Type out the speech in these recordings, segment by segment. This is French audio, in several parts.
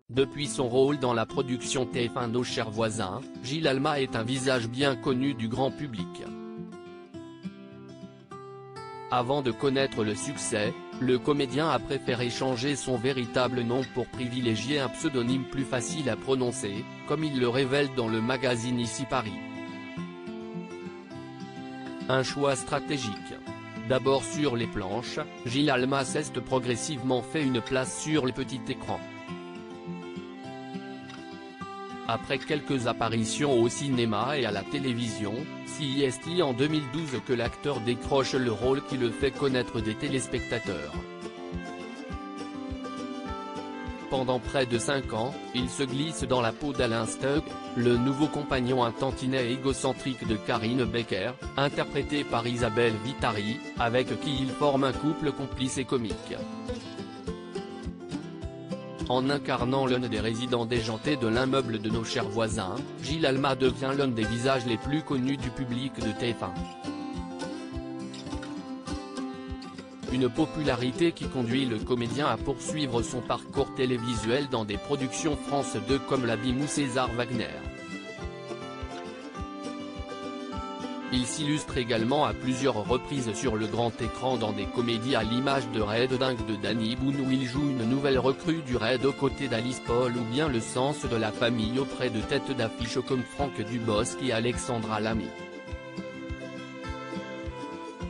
Depuis son rôle dans la production TF1 Nos chers voisins, Gilles Alma est un visage bien connu du grand public. Avant de connaître le succès, le comédien a préféré changer son véritable nom pour privilégier un pseudonyme plus facile à prononcer, comme il le révèle dans le magazine Ici Paris. Un choix stratégique. D'abord sur les planches, Gilles Alma s'est progressivement fait une place sur le petit écran. Après quelques apparitions au cinéma et à la télévision, c'est en 2012 que l'acteur décroche le rôle qui le fait connaître des téléspectateurs. Pendant près de 5 ans, il se glisse dans la peau d'Alain Stug, le nouveau compagnon un tantinet égocentrique de Karine Becker, interprété par Isabelle Vitari, avec qui il forme un couple complice et comique. En incarnant l'un des résidents déjantés de l'immeuble de Nos chers voisins, Gilles Alma devient l'un des visages les plus connus du public de TF1. Une popularité qui conduit le comédien à poursuivre son parcours télévisuel dans des productions France 2 comme L'Abîme ou César Wagner. Il s'illustre également à plusieurs reprises sur le grand écran dans des comédies à l'image de Red Dingue de Danny Boone où il joue une nouvelle recrue du Red aux côtés d'Alice Paul ou bien Le sens de la famille auprès de têtes d'affiche comme Franck Dubosc et Alexandra Lamy.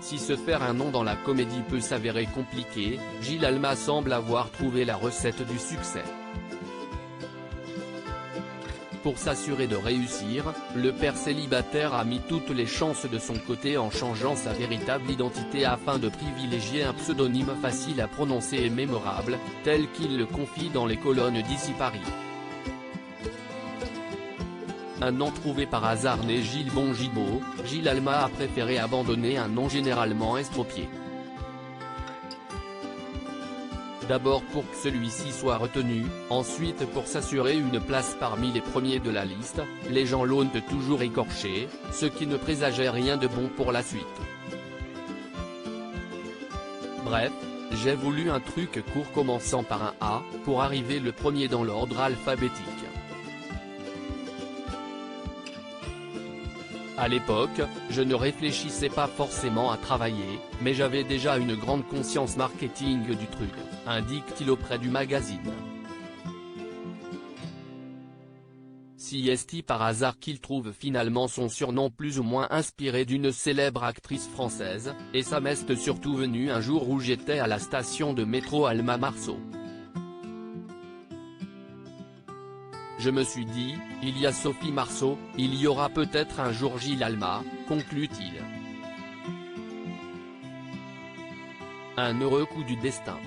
Si se faire un nom dans la comédie peut s'avérer compliqué, Gilles Alma semble avoir trouvé la recette du succès. Pour s'assurer de réussir, le père célibataire a mis toutes les chances de son côté en changeant sa véritable identité afin de privilégier un pseudonyme facile à prononcer et mémorable, tel qu'il le confie dans les colonnes d'Ici Paris. Un nom trouvé par hasard né Gilles Bongibaud, Gilles Alma a préféré abandonner un nom généralement estropié. D'abord pour que celui-ci soit retenu, ensuite pour s'assurer une place parmi les premiers de la liste, les gens l'ont toujours écorché, ce qui ne présageait rien de bon pour la suite. Bref, j'ai voulu un truc court commençant par un A, pour arriver le premier dans l'ordre alphabétique. À l'époque, je ne réfléchissais pas forcément à travailler, mais j'avais déjà une grande conscience marketing du truc, indique-t-il auprès du magazine. C'est par hasard qu'il trouve finalement son surnom plus ou moins inspiré d'une célèbre actrice française, et ça m'est surtout venu un jour où j'étais à la station de métro Alma Marceau. Je me suis dit, il y a Sophie Marceau, il y aura peut-être un jour Gilles Alma, conclut-il. Un heureux coup du destin.